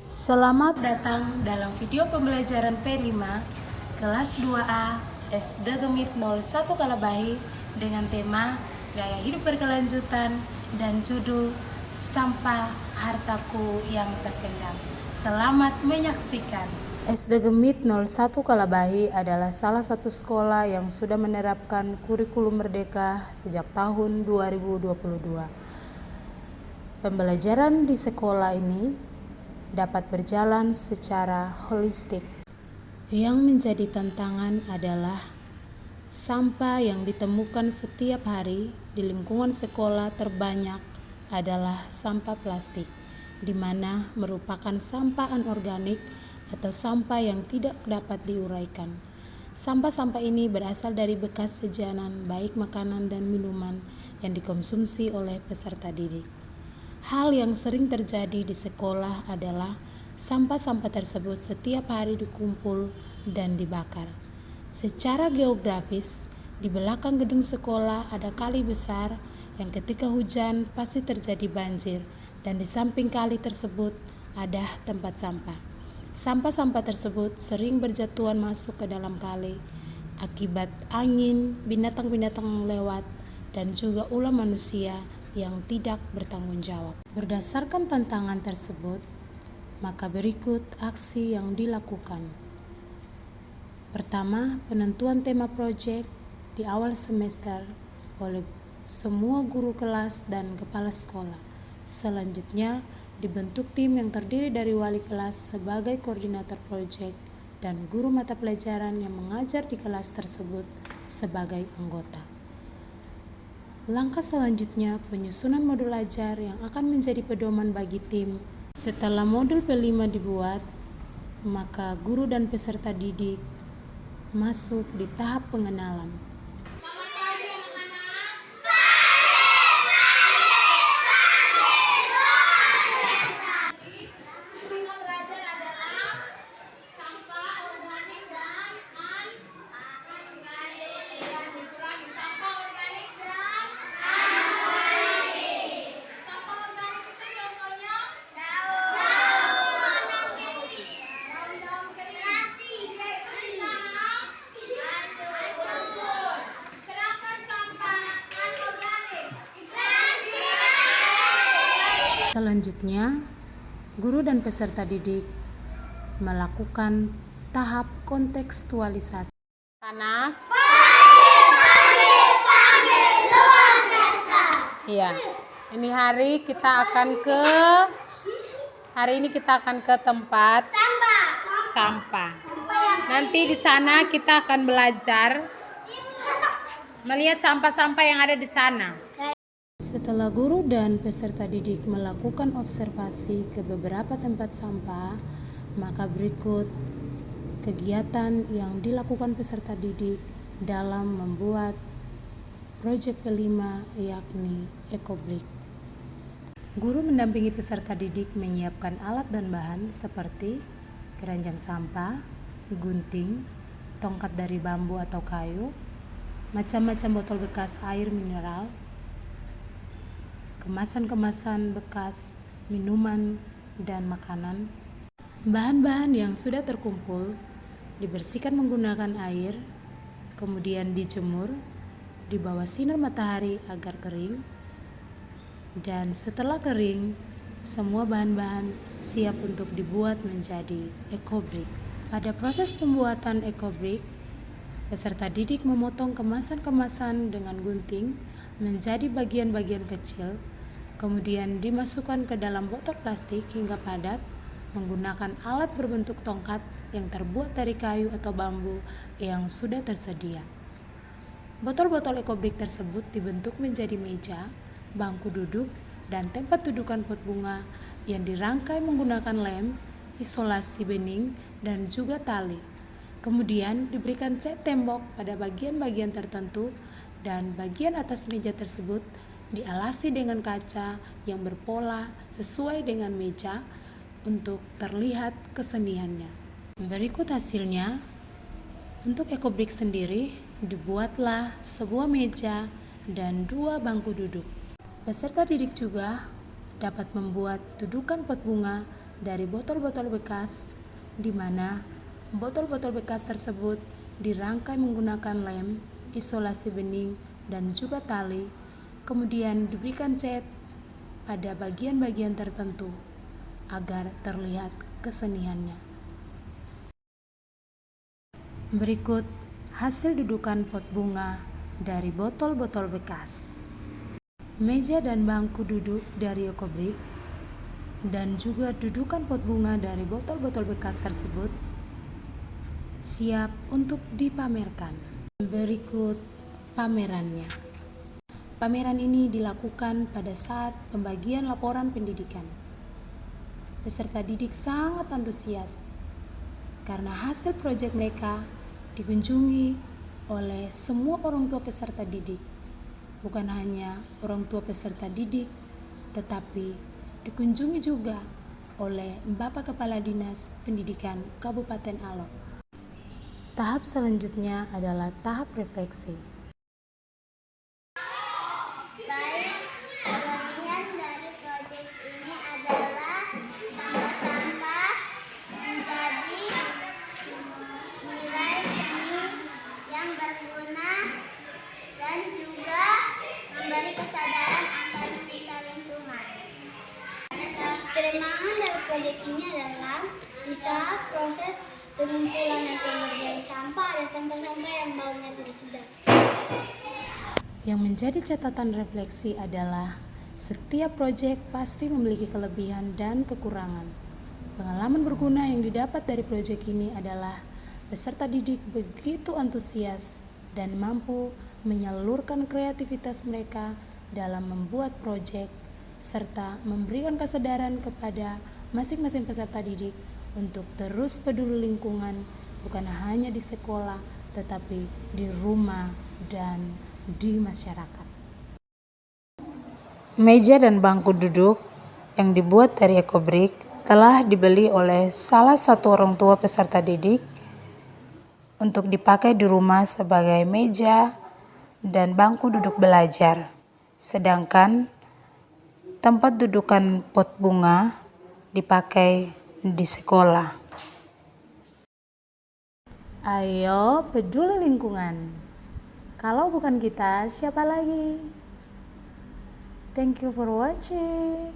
Selamat datang dalam video pembelajaran P5 kelas 2A SD Gemit 01 Kalabahi dengan tema Gaya Hidup Berkelanjutan dan judul Sampah Hartaku yang Terpendam. Selamat menyaksikan. SD Gemit 01 Kalabahi adalah salah satu sekolah yang sudah menerapkan kurikulum merdeka sejak tahun 2022. Pembelajaran di sekolah ini dapat berjalan secara holistik. Yang menjadi tantangan adalah sampah yang ditemukan setiap hari di lingkungan sekolah terbanyak adalah sampah plastik, di mana merupakan sampah anorganik atau sampah yang tidak dapat diuraikan. Sampah-sampah ini berasal dari bekas jajanan baik makanan dan minuman yang dikonsumsi oleh peserta didik. Hal yang sering terjadi di sekolah adalah sampah-sampah tersebut setiap hari dikumpul dan dibakar. Secara geografis, di belakang gedung sekolah ada kali besar yang ketika hujan pasti terjadi banjir, dan di samping kali tersebut ada tempat sampah. Sampah-sampah tersebut sering berjatuhan masuk ke dalam kali akibat angin, binatang-binatang yang lewat, dan juga ulah manusia yang tidak bertanggung jawab. Berdasarkan tantangan tersebut, maka berikut aksi yang dilakukan. Pertama, penentuan tema proyek di awal semester oleh semua guru kelas dan kepala sekolah. Selanjutnya, dibentuk tim yang terdiri dari wali kelas sebagai koordinator proyek dan guru mata pelajaran yang mengajar di kelas tersebut sebagai anggota. Langkah selanjutnya, penyusunan modul ajar yang akan menjadi pedoman bagi tim. Setelah modul P5 dibuat, maka guru dan peserta didik masuk di tahap pengenalan. Selanjutnya, guru dan peserta didik melakukan tahap kontekstualisasi. Anak, iya, ini hari kita akan ke tempat sampah. Nanti di sana kita akan belajar melihat sampah-sampah yang ada di sana. Setelah guru dan peserta didik melakukan observasi ke beberapa tempat sampah, maka berikut kegiatan yang dilakukan peserta didik dalam membuat proyek P5, yakni EcoBrick. Guru mendampingi peserta didik menyiapkan alat dan bahan seperti keranjang sampah, gunting, tongkat dari bambu atau kayu, macam-macam botol bekas air mineral, kemasan-kemasan bekas minuman dan makanan. Bahan-bahan yang sudah terkumpul dibersihkan menggunakan air, kemudian dijemur di bawah sinar matahari agar kering, dan setelah kering, semua bahan-bahan siap untuk dibuat menjadi EcoBrick. Pada proses pembuatan EcoBrick, peserta didik memotong kemasan-kemasan dengan gunting menjadi bagian-bagian kecil, kemudian dimasukkan ke dalam botol plastik hingga padat menggunakan alat berbentuk tongkat yang terbuat dari kayu atau bambu yang sudah tersedia. Botol-botol EcoBrick tersebut dibentuk menjadi meja, bangku duduk, dan tempat dudukan pot bunga yang dirangkai menggunakan lem, isolasi bening, dan juga tali. Kemudian diberikan cat tembok pada bagian-bagian tertentu, dan bagian atas meja tersebut dialasi dengan kaca yang berpola sesuai dengan meja untuk terlihat keseniannya. Berikut hasilnya. Untuk EcoBrick sendiri dibuatlah sebuah meja dan 2 bangku duduk. Peserta didik juga dapat membuat dudukan pot bunga dari botol-botol bekas, di mana botol-botol bekas tersebut dirangkai menggunakan lem, isolasi bening, dan juga tali, kemudian diberikan cat pada bagian-bagian tertentu agar terlihat keseniannya. Berikut hasil dudukan pot bunga dari botol-botol bekas. Meja dan bangku duduk dari ekobrik dan juga dudukan pot bunga dari botol-botol bekas tersebut siap untuk dipamerkan. Berikut pamerannya. Pameran ini dilakukan pada saat pembagian laporan pendidikan. Peserta didik sangat antusias karena hasil proyek mereka dikunjungi oleh semua orang tua peserta didik. Bukan hanya orang tua peserta didik, tetapi dikunjungi juga oleh Bapak Kepala Dinas Pendidikan Kabupaten Alor. Tahap selanjutnya adalah tahap refleksi. Baik, kelebihan dari proyek ini adalah sampah-sampah menjadi nilai seni yang berguna dan juga memberi kesadaran akan cinta lingkungan. Kelemahan dari proyek ini adalah di saat proses pengumpulan dan pembersihan sampah ada sampah-sampah yang baunya tidak sedap. Yang menjadi catatan refleksi adalah setiap proyek pasti memiliki kelebihan dan kekurangan. Pengalaman berguna yang didapat dari proyek ini adalah peserta didik begitu antusias dan mampu menyalurkan kreativitas mereka dalam membuat proyek serta memberikan kesadaran kepada masing-masing peserta didik untuk terus peduli lingkungan, bukan hanya di sekolah tetapi di rumah dan di masyarakat. Meja dan bangku duduk yang dibuat dari ekobrik telah dibeli oleh salah satu orang tua peserta didik untuk dipakai di rumah sebagai meja dan bangku duduk belajar. Sedangkan tempat dudukan pot bunga dipakai di sekolah. Ayo peduli lingkungan. Kalau bukan kita, siapa lagi? Thank you for watching.